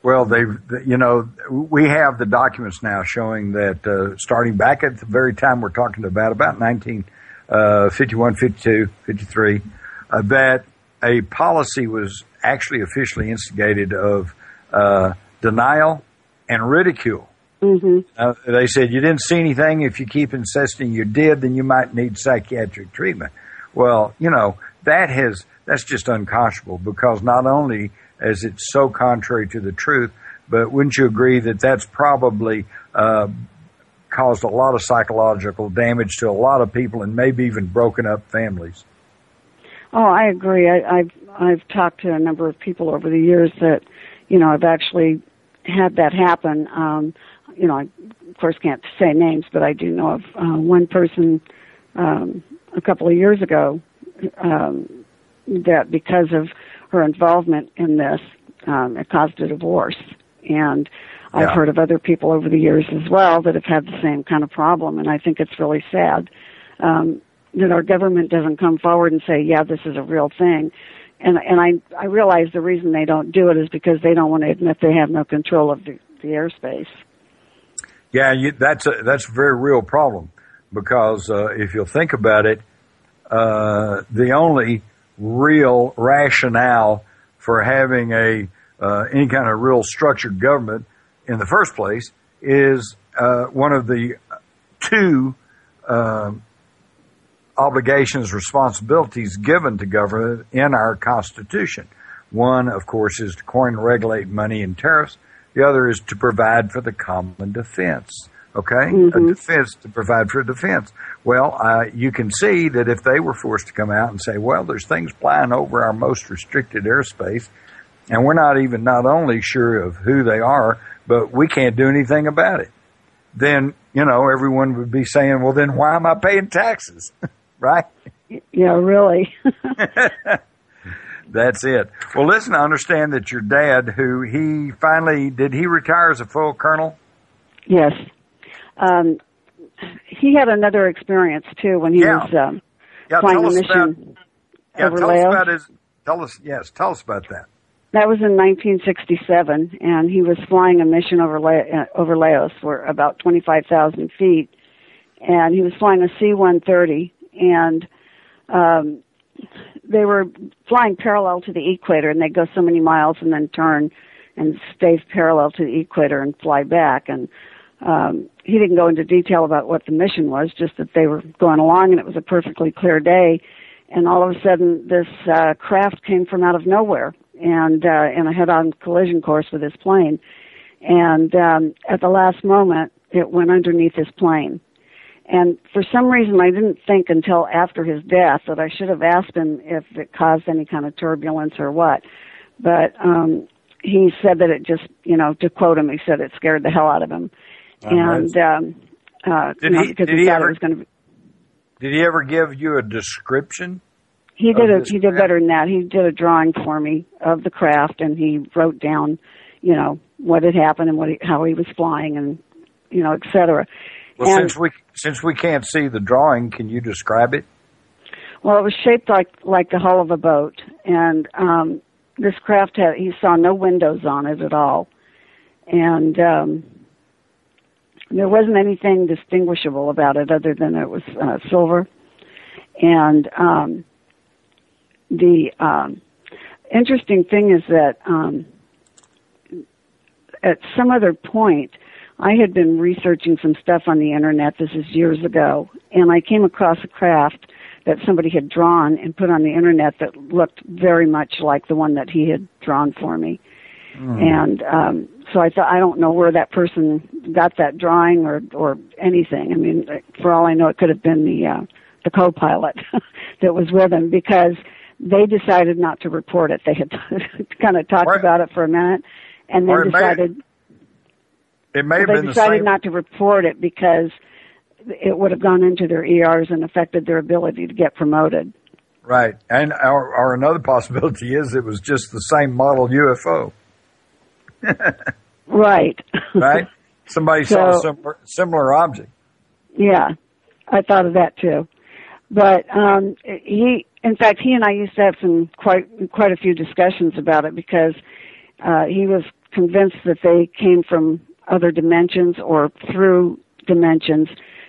Well, we have the documents now showing that starting back at the very time we're talking about 1951, 52, 53, that a policy was actually officially instigated of denial and ridicule. Mm-hmm. They said you didn't see anything. If you keep insisting you did, then you might need psychiatric treatment. Well, that's just unconscionable, because not only is it so contrary to the truth, but wouldn't you agree that that's probably caused a lot of psychological damage to a lot of people, and maybe even broken up families? Oh, I agree. I've talked to a number of people over the years that, have actually had that happen. I, of course, can't say names, but I do know of one person a couple of years ago that because of her involvement in this, it caused a divorce. And I've heard of other people over the years as well that have had the same kind of problem, and I think it's really sad that our government doesn't come forward and say, yeah, this is a real thing. And I realize the reason they don't do it is because they don't want to admit they have no control of the airspace. Yeah, that's a very real problem, because if you'll think about it, the only real rationale for having any kind of real structured government in the first place is one of the two obligations, responsibilities given to government in our Constitution. One, of course, is to coin and regulate money and tariffs. The other is to provide for the common defense. Okay? Mm-hmm. A defense, to provide for defense. Well, you can see that if they were forced to come out and say, well, there's things flying over our most restricted airspace, and we're not only sure of who they are, but we can't do anything about it, then, everyone would be saying, well, then why am I paying taxes? Right? Yeah, really. That's it. Well, listen, I understand that your dad, did he retire as a full colonel? Yes. He had another experience, too, when he was flying a mission over Laos. Tell us about that. That was in 1967, and he was flying a mission over Laos, where about 25,000 feet, and he was flying a C-130, and they were flying parallel to the equator, and they'd go so many miles and then turn and stay parallel to the equator and fly back. And he didn't go into detail about what the mission was, just that they were going along, and it was a perfectly clear day. And all of a sudden, this craft came from out of nowhere and in a head-on collision course with his plane. And at the last moment, it went underneath his plane. And for some reason, I didn't think until after his death that I should have asked him if it caused any kind of turbulence or what. But he said that it just, to quote him, he said it scared the hell out of him. And did he ever give you a description? He did better than that. He did a drawing for me of the craft, and he wrote down, what had happened and how he was flying, and et cetera. Well, and since we can't see the drawing, can you describe it? Well, it was shaped like the hull of a boat, and this craft he saw no windows on it at all, and there wasn't anything distinguishable about it other than it was silver. And the interesting thing is that at some other point, I had been researching some stuff on the internet, this is years ago, and I came across a craft that somebody had drawn and put on the internet that looked very much like the one that he had drawn for me. And so I thought, I don't know where that person got that drawing or anything. I mean, for all I know, it could have been the co-pilot that was with him, because they decided not to report it. They had kind of talked about it for a minute, and then decided... It may have been they decided not to report it because it would have gone into their ERs and affected their ability to get promoted. Right. And or another possibility is it was just the same model UFO. Right. Right? Somebody saw a similar object. Yeah. I thought of that too. But he and I used to have some quite a few discussions about it, because he was convinced that they came from other dimensions or through dimensions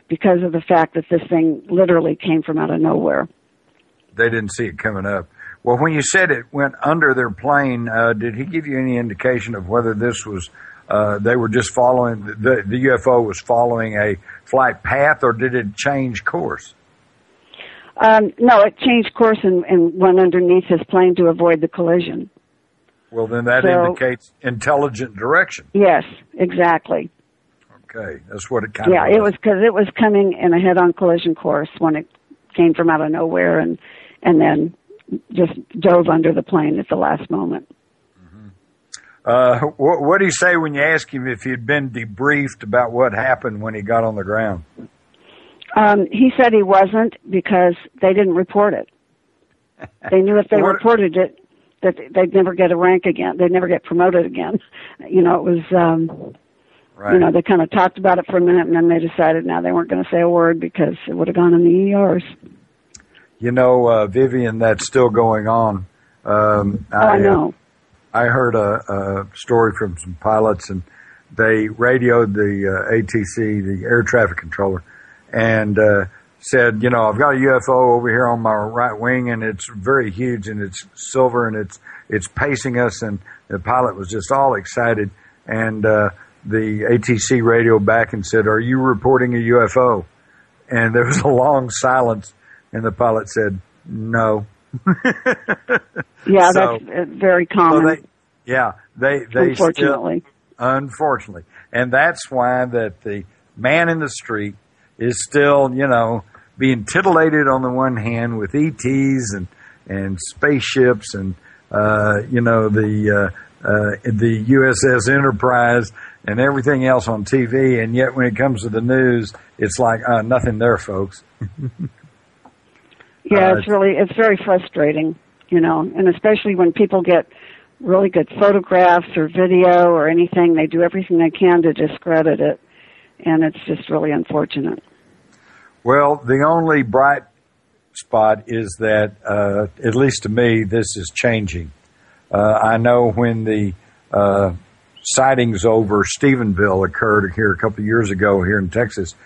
because of the fact that this thing literally came from out of nowhere. They didn't see it coming up. Well, when you said it went under their plane, did he give you any indication of whether this was they were just following, the UFO was following a flight path, or did it change course? No, it changed course and went underneath his plane to avoid the collision. Well, then that indicates intelligent direction. Yes, exactly. Okay, that's what it kind of was. Yeah, it was because it was coming in a head-on collision course when it came from out of nowhere and then just dove under the plane at the last moment. What did he say when you asked him if he'd been debriefed about what happened when he got on the ground? He said he wasn't because they didn't report it. They knew if they reported it, that they'd never get a rank again. They'd never get promoted again. You know, it was, right. You know, they kind of talked about it for a minute, and then they decided now they weren't going to say a word because it would have gone in the ERs. You know, Vivian, that's still going on. I know. I heard a story from some pilots, and they radioed the ATC, the air traffic controller, and said, you know, I've got a UFO over here on my right wing, and it's very huge, and it's silver, and it's pacing us. And the pilot was just all excited, and the ATC radioed back and said, "Are you reporting a UFO?" And there was a long silence, and the pilot said, "No." Yeah, so, that's very common. So they unfortunately. Unfortunately. And that's why that the man in the street is still, you know, being titillated on the one hand with ETs and spaceships and, you know, the USS Enterprise and everything else on TV. And yet when it comes to the news, it's like, nothing there, folks. Yeah, it's very frustrating, you know, and especially when people get really good photographs or video or anything, they do everything they can to discredit it, and it's just really unfortunate. Well, the only bright spot is that, at least to me, this is changing. I know when the sightings over Stephenville occurred here a couple of years ago here in Texas,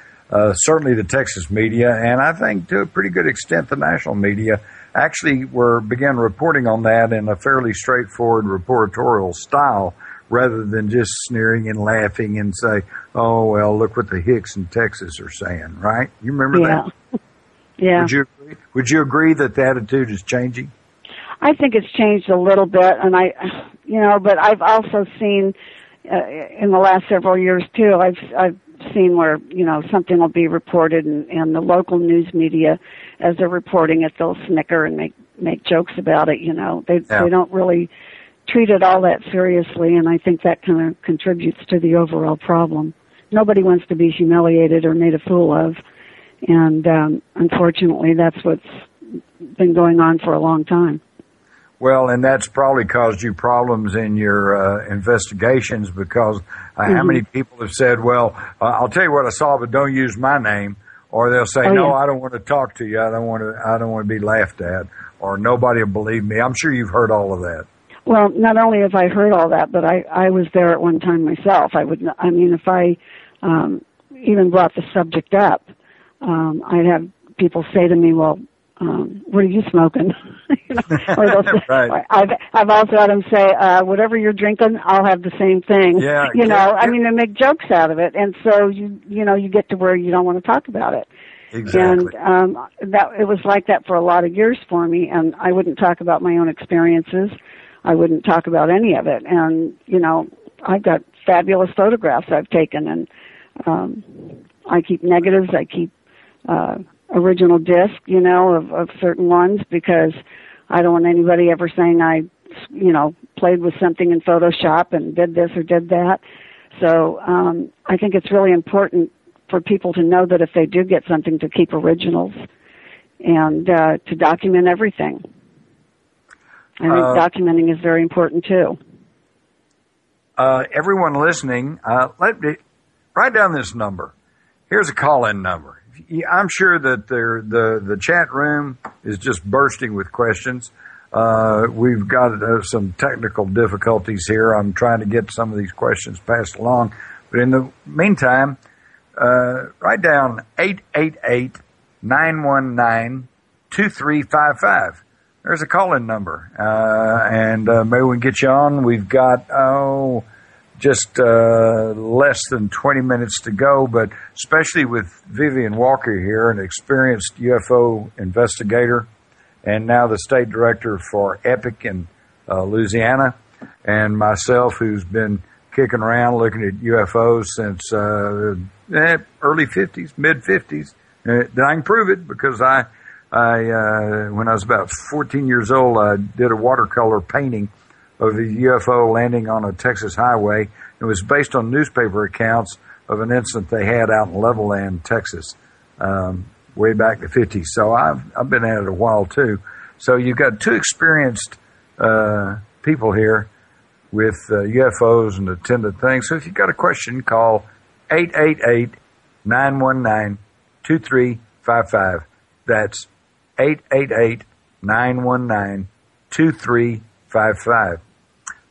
certainly the Texas media, and I think to a pretty good extent the national media, actually began reporting on that in a fairly straightforward reportorial style rather than just sneering and laughing and say, oh, well, look what the hicks in Texas are saying, right? You remember that? Yeah. Would you agree that the attitude is changing? I think it's changed a little bit, and but I've also seen in the last several years too, I've seen where, you know, something will be reported and the local news media, as they're reporting it, they'll snicker and make jokes about it, you know. They don't really treat it all that seriously, and I think that kind of contributes to the overall problem. Nobody wants to be humiliated or made a fool of, and unfortunately that's what's been going on for a long time. Well, and that's probably caused you problems in your investigations because how many people have said, well, I'll tell you what I saw, but don't use my name. Or they'll say, I don't want to talk to you. I don't want to be laughed at, or nobody will believe me. I'm sure you've heard all of that. Well, not only have I heard all that, but I was there at one time myself. If I even brought the subject up, I'd have people say to me, well, what are you smoking? You know, or they'll say, right. I've also had them say, whatever you're drinking, I'll have the same thing. Yeah, you know, they make jokes out of it, and so you get to where you don't want to talk about it. Exactly. And it was like that for a lot of years for me, and I wouldn't talk about my own experiences. I wouldn't talk about any of it, and you know, I've got fabulous photographs I've taken, and I keep negatives. I keep original disc, you know, of certain ones, because I don't want anybody ever saying I, you know, played with something in Photoshop and did this or did that. So I think it's really important for people to know that if they do get something, to keep originals and to document everything. I think documenting is very important too. Everyone listening, write down this number. Here's a call-in number. I'm sure that the chat room is just bursting with questions. We've got some technical difficulties here. I'm trying to get some of these questions passed along. But in the meantime, write down 888-919-2355. There's a call-in number. And maybe we can get you on. We've got, just less than 20 minutes to go, but especially with Vivian Walker here, an experienced UFO investigator, and now the state director for EPIC in Louisiana, and myself, who's been kicking around looking at UFOs since early 50s, mid 50s. Then I can prove it because I when I was about 14 years old, I did a watercolor painting of a UFO landing on a Texas highway. It was based on newspaper accounts of an incident they had out in Levelland, Texas, way back in the 50s. So I've been at it a while too. So you've got two experienced people here with UFOs and attendant things. So if you've got a question, call 888-919-2355. That's 888-919-2355.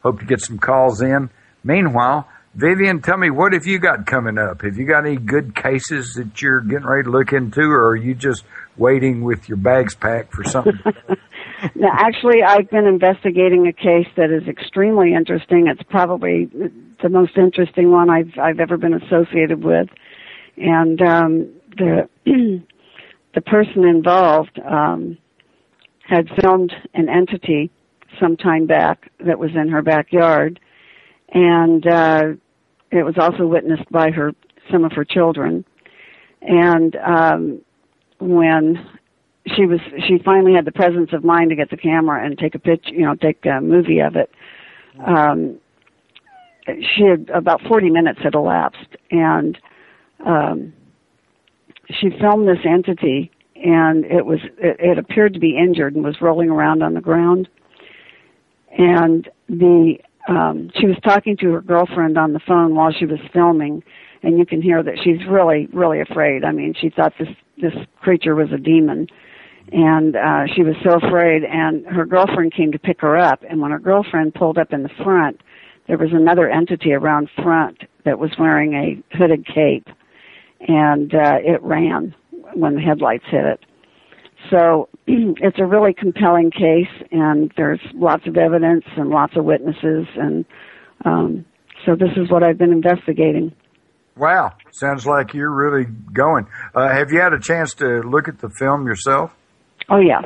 Hope to get some calls in. Meanwhile, Vivian, tell me, what have you got coming up? Have you got any good cases that you're getting ready to look into, or are you just waiting with your bags packed for something? No, actually, I've been investigating a case that is extremely interesting. It's probably the most interesting one I've ever been associated with. And the person involved had filmed an entity some time back that was in her backyard, and it was also witnessed by some of her children. And when she finally had the presence of mind to get the camera and take a picture, take a movie of it, she had about 40 minutes had elapsed, and she filmed this entity, and it appeared to be injured and was rolling around on the ground. And she was talking to her girlfriend on the phone while she was filming, and you can hear that she's really, really afraid. I mean, she thought this creature was a demon, and she was so afraid. And her girlfriend came to pick her up, and when her girlfriend pulled up in the front, there was another entity around front that was wearing a hooded cape, and it ran when the headlights hit it. So it's a really compelling case, and there's lots of evidence and lots of witnesses, and so this is what I've been investigating. Wow. Sounds like you're really going. Have you had a chance to look at the film yourself? Oh, yeah.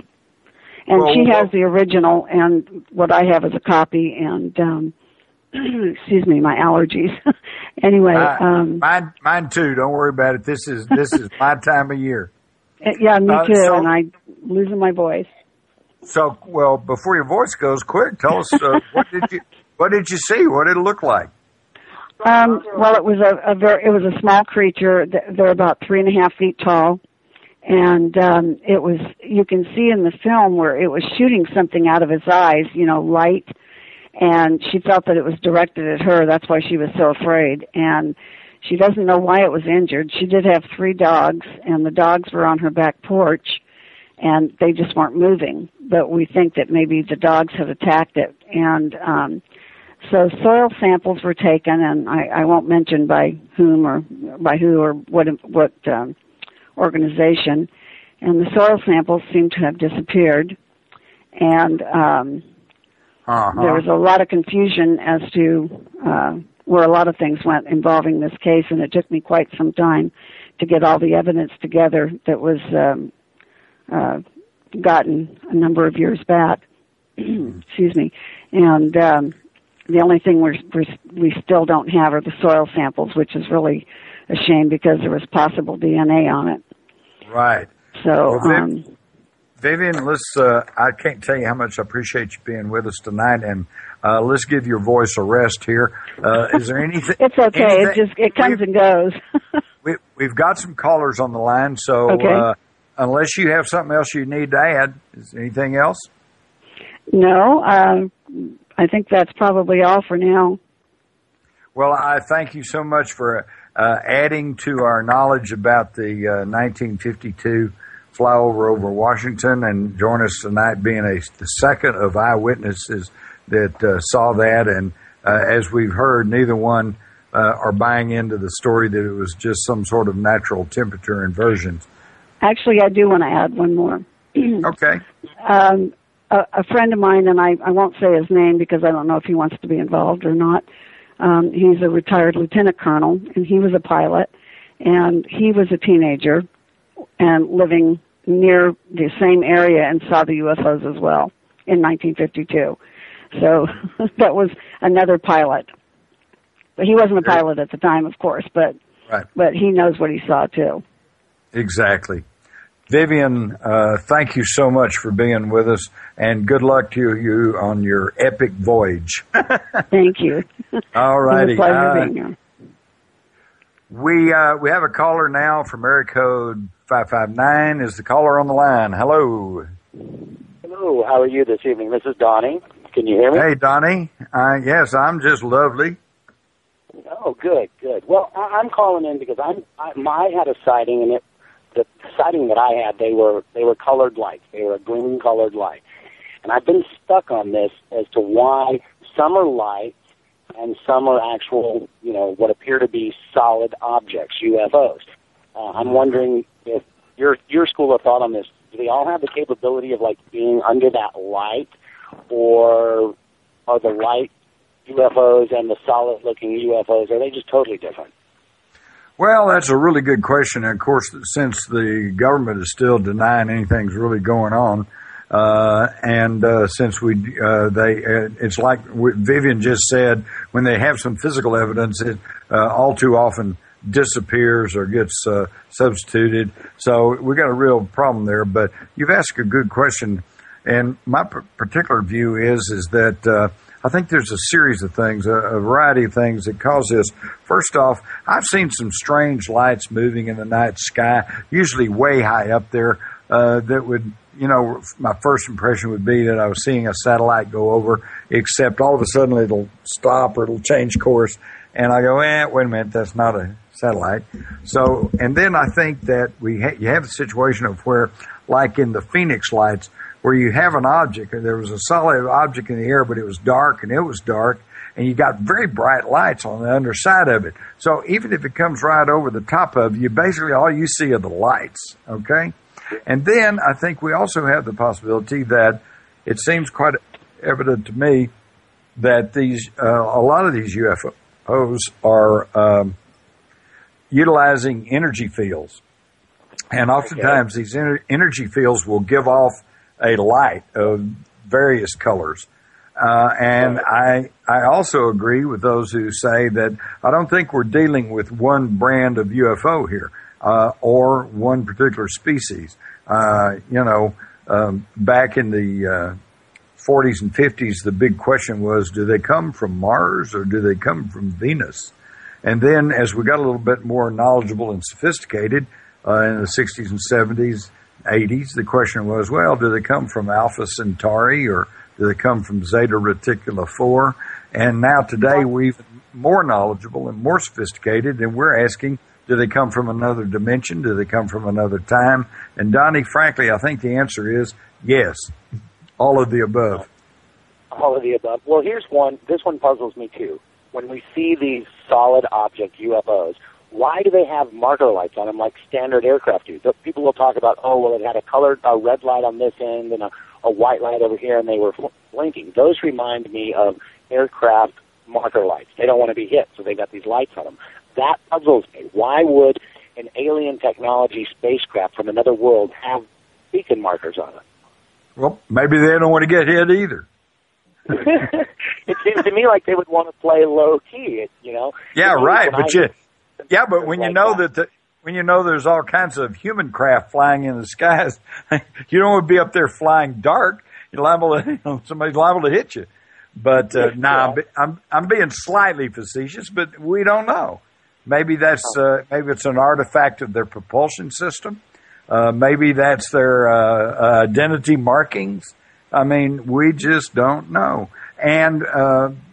And she has the original, and what I have is a copy, and excuse me, my allergies. Anyway. Mine too. Don't worry about it. This is my time of year. Yeah, me too, and I'm losing my voice. So, well, before your voice goes, quick, tell us what did you see? What did it look like? Well, it was it was a small creature. They're about 3.5 feet tall, and you can see in the film where it was shooting something out of his eyes, light, and she felt that it was directed at her. That's why she was so afraid, and she doesn't know why it was injured. She did have 3 dogs, and the dogs were on her back porch, and they just weren't moving. But we think that maybe the dogs had attacked it. And so soil samples were taken, and I won't mention by whom or by who or what organization. And the soil samples seem to have disappeared. And there was a lot of confusion as to where a lot of things went involving this case, and it took me quite some time to get all the evidence together that was gotten a number of years back. Excuse me. And the only thing we still don't have are the soil samples, which is really a shame because there was possible DNA on it. Right. So, well, Vivian, I can't tell you how much I appreciate you being with us tonight, and let's give your voice a rest here. Is there anything? It's okay. It comes and goes. We've got some callers on the line, so okay. Unless you have something else you need to add, is there anything else? No, I think that's probably all for now. Well, I thank you so much for adding to our knowledge about the 1952 fly over Washington and join us tonight, being the second of eyewitnesses that saw that. And as we've heard, neither one are buying into the story that it was just some sort of natural temperature inversions. Actually, I do want to add one more. Okay. A friend of mine, and I won't say his name because I don't know if he wants to be involved or not. He's a retired lieutenant colonel, and he was a pilot, and he was a teenager and living near the same area and saw the UFOs as well in 1952. So that was another pilot. But he wasn't a pilot at the time, of course, but he knows what he saw, too. Exactly. Vivian, thank you so much for being with us, and good luck to you on your epic voyage. Thank you. All righty. It was a pleasure being here. We have a caller now from area code 559. Is the caller on the line? Hello. Hello. How are you this evening? This is Donnie. Can you hear me? Hey, Donnie. Yes, I'm just lovely. Oh, good. Well, I'm calling in because I had a sighting, and the sighting that I had, they were colored lights. They were a green colored light. And I've been stuck on this as to why some are lights and some are actual, what appear to be solid objects, UFOs. I'm wondering if your school of thought on this, do they all have the capability of, being under that light, or are the light UFOs and the solid-looking UFOs, are they just totally different? Well, that's a really good question. And of course, since the government is still denying anything's really going on, since it's like Vivian just said, when they have some physical evidence, it all too often disappears or gets substituted. So we got a real problem there. But you've asked a good question, and my particular view is that I think there's a series of things, a variety of things that cause this. First off, I've seen some strange lights moving in the night sky, usually way high up there, that would, my first impression would be that I was seeing a satellite go over, except all of a sudden it'll stop or it'll change course. And I go, wait a minute, that's not a satellite. So, and then I think that you have a situation of where, like in the Phoenix lights, where you have an object, there was a solid object in the air, but it was dark, and you got very bright lights on the underside of it. So even if it comes right over the top of you, basically all you see are the lights, okay? And then I think we also have the possibility that it seems quite evident to me that a lot of these UFOs are utilizing energy fields. And oftentimes these energy fields will give off a light of various colors. And I also agree with those who say that I don't think we're dealing with one brand of UFO here, or one particular species. Back in the 40s and 50s, the big question was, do they come from Mars or do they come from Venus? And then as we got a little bit more knowledgeable and sophisticated in the 60s and 70s, 80s, the question was, well, do they come from Alpha Centauri or do they come from Zeta Reticuli 4? And now today we're even more knowledgeable and more sophisticated, and we're asking, do they come from another dimension? Do they come from another time? And Donnie, frankly, I think the answer is yes, all of the above. All of the above. Well, here's one. This one puzzles me too. When we see these solid object UFOs, why do they have marker lights on them like standard aircraft do? People will talk about, it had a red light on this end and a white light over here, and they were blinking. Those remind me of aircraft marker lights. They don't want to be hit, so they got these lights on them. That puzzles me. Why would an alien technology spacecraft from another world have beacon markers on it? Well, maybe they don't want to get hit either. It seems to me like they would want to play low key, Yeah, right. But when you know when you know there's all kinds of human craft flying in the skies, you don't want to be up there flying dark. Somebody's liable to hit you. But I'm being slightly facetious, but we don't know. Maybe maybe it's an artifact of their propulsion system. Maybe that's their identity markings. I mean, we just don't know. And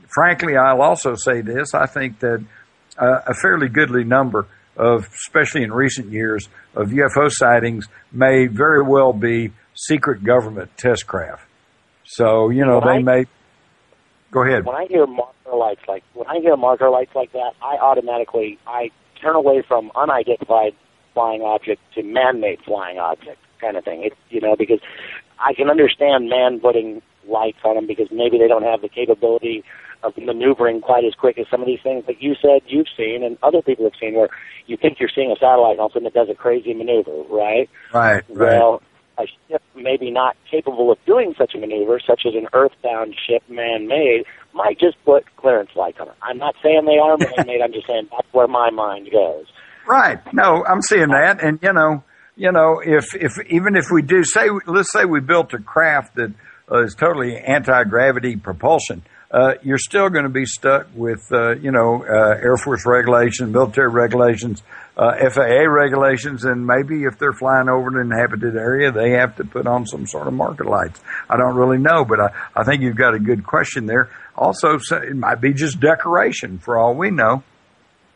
frankly, I'll also say this: I think that a fairly goodly number especially in recent years, of UFO sightings may very well be secret government test craft. So, they may... Go ahead. When I hear marker lights like that, I turn away from unidentified flying object to man-made flying object kind of thing. Because I can understand man putting lights on them because maybe they don't have the capability of maneuvering quite as quick as some of these things that you said you've seen and other people have seen, where you think you're seeing a satellite and all of a sudden it does a crazy maneuver, right? Right. Well, a ship maybe not capable of doing such a maneuver, such as an earthbound ship, man-made, might just put clearance lights on it. I'm not saying they are man-made. I'm just saying that's where my mind goes. Right. No, I'm seeing that. And, if even if we do let's say we built a craft that is totally anti-gravity propulsion, you're still going to be stuck with, Air Force regulations, military regulations, FAA regulations, and maybe if they're flying over an inhabited area, they have to put on some sort of marker lights. I don't really know, but I think you've got a good question there. Also, it might be just decoration for all we know.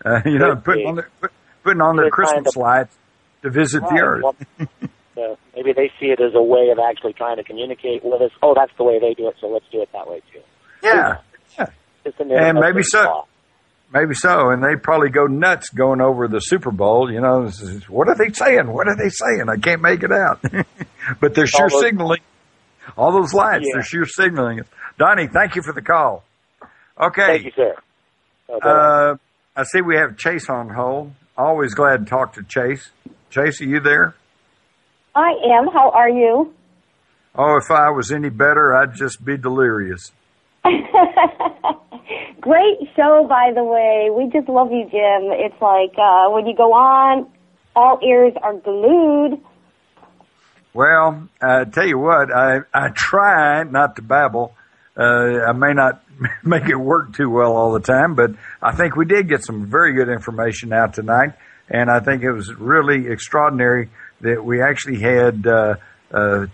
Putting on their Christmas lights to visit the Earth. Well, maybe they see it as a way of actually trying to communicate with us. Oh, that's the way they do it, so let's do it that way too. Yeah. And maybe so. Maybe so. And they probably go nuts going over the Super Bowl. What are they saying? What are they saying? I can't make it out. But they're sure signaling. All those lights, they're sure signaling it. Donnie, thank you for the call. Okay. Thank you, sir. I see we have Chase on hold. Always glad to talk to Chase. Chase, are you there? I am. How are you? Oh, if I was any better, I'd just be delirious. Great show, by the way. We just love you, Jim. It's like when you go on, all ears are glued. Well, I tell you what, I try not to babble. I may not make it work too well all the time, but I think we did get some very good information out tonight, and I think it was really extraordinary that we actually had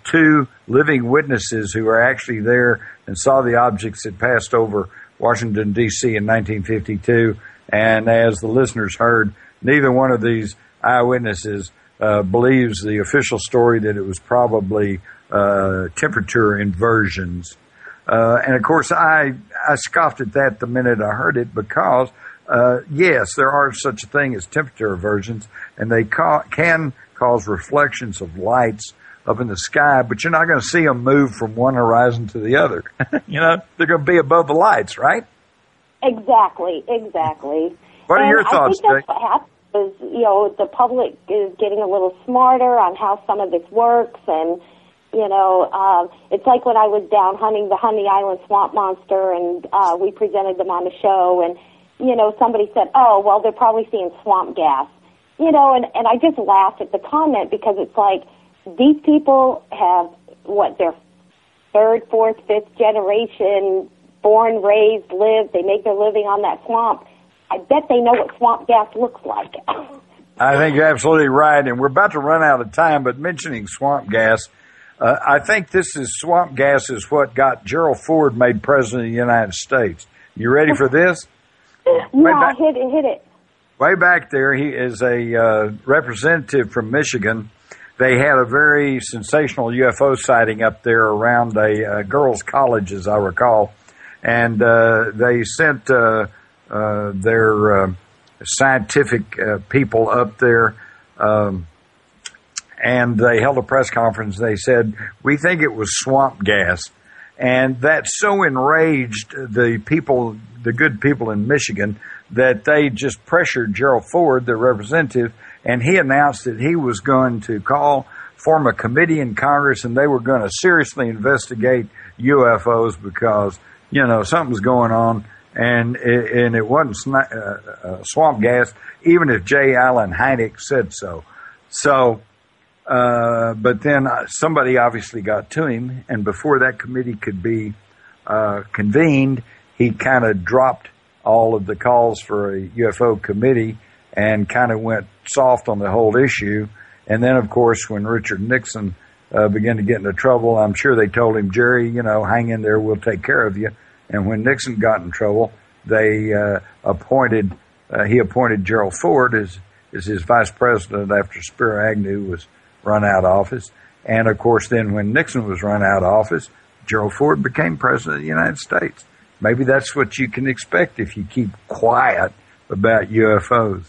two living witnesses who were actually there and saw the objects that passed over Washington, D.C. in 1952. And as the listeners heard, neither one of these eyewitnesses believes the official story that it was probably temperature inversions. And, of course, I scoffed at that the minute I heard it because, yes, there are such a thing as temperature inversions, and they can cause reflections of lights up in the sky, but you're not going to see them move from one horizon to the other. They're going to be above the lights, right? Exactly. What are your thoughts, Jake? I think that's what happens is, the public is getting a little smarter on how some of this works, and, it's like when I was down hunting the Honey Island swamp monster, and we presented them on the show, and, somebody said, oh, well, they're probably seeing swamp gas. And I just laughed at the comment because it's like, these people have, their third, fourth, fifth generation, born, raised, lived, they make their living on that swamp. I bet they know what swamp gas looks like. I think you're absolutely right, and we're about to run out of time, but mentioning swamp gas, I think swamp gas is what got Gerald Ford made president of the United States. You ready for this? No, hit it. Way back there, he is a representative from Michigan. They had a very sensational UFO sighting up there around a girls' college, as I recall. And they sent their scientific people up there, and they held a press conference. They said, we think it was swamp gas. And that so enraged the good people in Michigan, that they just pressured Gerald Ford, their representative, and he announced that he was going to form a committee in Congress, and they were going to seriously investigate UFOs because, something's going on, and it wasn't swamp gas, even if J. Allen Hynek said so. So, but then somebody obviously got to him, and before that committee could be convened, he kind of dropped all of the calls for a UFO committee and kind of went soft on the whole issue. And then, of course, when Richard Nixon began to get into trouble, I'm sure they told him, Jerry, hang in there, we'll take care of you. And when Nixon got in trouble, they he appointed Gerald Ford as as his vice president after Spiro Agnew was run out of office. And, of course, then when Nixon was run out of office, Gerald Ford became president of the United States. Maybe that's what you can expect if you keep quiet about UFOs.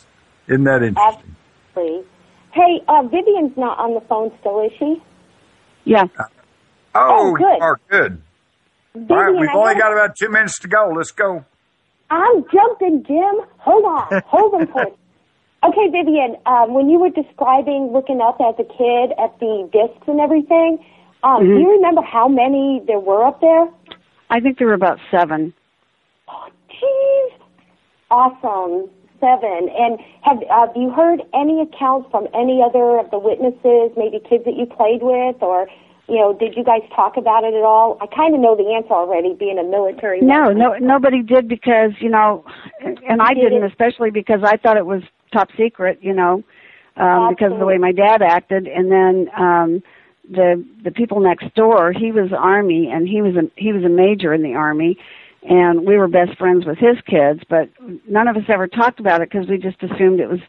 Isn't that interesting? Absolutely. Hey, Vivian's not on the phone still, is she? Yeah. Oh, good. You are good. Vivian, all right, we've only got about 2 minutes to go. Let's go. I'm jumping, Jim. Hold on. Hold on for it. Okay, Vivian, when you were describing looking up as a kid at the discs and everything, do you remember how many there were up there? I think there were about 7. Oh, jeez. Awesome. 7. And have you heard any accounts from any other of the witnesses, maybe kids that you played with, or, did you guys talk about it at all? I kind of know the answer already, being a military. No, nobody did because, and I didn't, especially because I thought it was top secret, because of the way my dad acted. And then the people next door, he was Army, and he was a major in the Army, and we were best friends with his kids, but none of us ever talked about it because we just assumed it was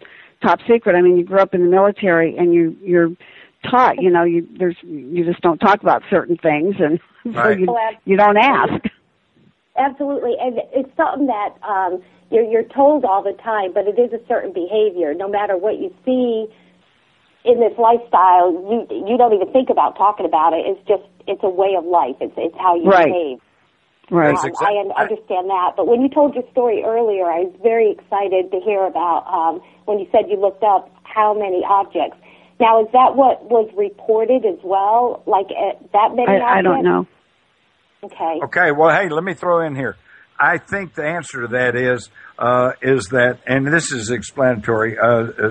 top secret. I mean, you grew up in the military, and you're taught, you just don't talk about certain things, and right. So you don't ask. Absolutely, and it's something that you're told all the time, but it is a certain behavior. No matter what you see in this lifestyle, you don't even think about talking about it. It's a way of life. It's how you behave. Right. I understand that. But when you told your story earlier, I was very excited to hear about when you said you looked up how many objects. Now, is that what was reported as well? Like that many objects? I don't know. Okay. Okay. Well, hey, let me throw in here. I think the answer to that is that, and this is explanatory.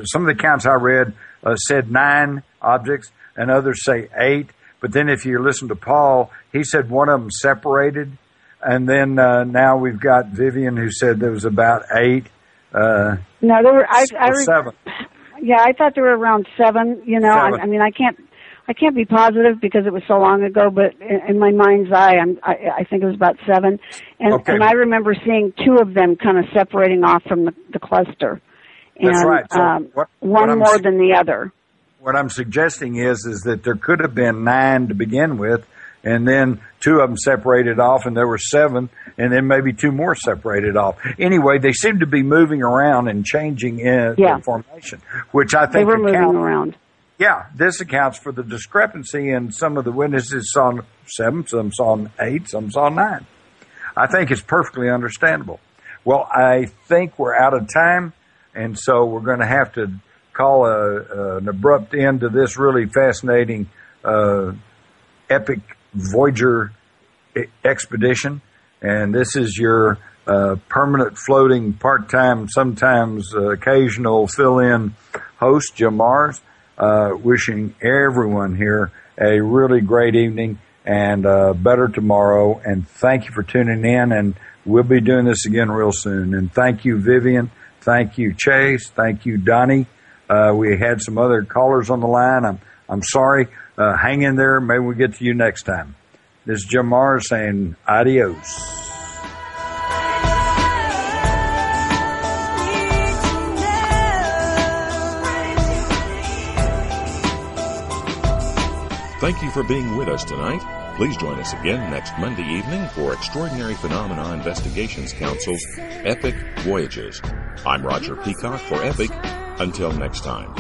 Some of the accounts I read said 9 objects, and others say 8. But then, if you listen to Paul, he said one of them separated, and then now we've got Vivian who said there was about 8. No, there were. 7. Yeah, I thought there were around 7. 7. I mean, I can't be positive because it was so long ago, but in my mind's eye, I think it was about 7. And I remember seeing 2 of them kind of separating off from the cluster. And, that's right. So one more than the other. What I'm suggesting is that there could have been 9 to begin with, and then 2 of them separated off, and there were 7, and then maybe 2 more separated off. Anyway, they seem to be moving around and changing in formation, which I think they were moving around. Yeah, this accounts for the discrepancy, and some of the witnesses saw 7, some saw 8, some saw 9. I think it's perfectly understandable. Well, I think we're out of time, and so we're going to have to call an abrupt end to this really fascinating, epic Voyager expedition. And this is your permanent floating, part-time, sometimes occasional fill-in host, Jim Mars, wishing everyone here a really great evening and better tomorrow. And thank you for tuning in, and we'll be doing this again real soon. And thank you, Vivian. Thank you, Chase. Thank you, Donnie. We had some other callers on the line. I'm sorry. Hang in there. Maybe we'll get to you next time. This is Jim Mars saying adios. Thank you for being with us tonight. Please join us again next Monday evening for Extraordinary Phenomena Investigations Council's Epic Voyages. I'm Roger Peacock for Epic. Until next time.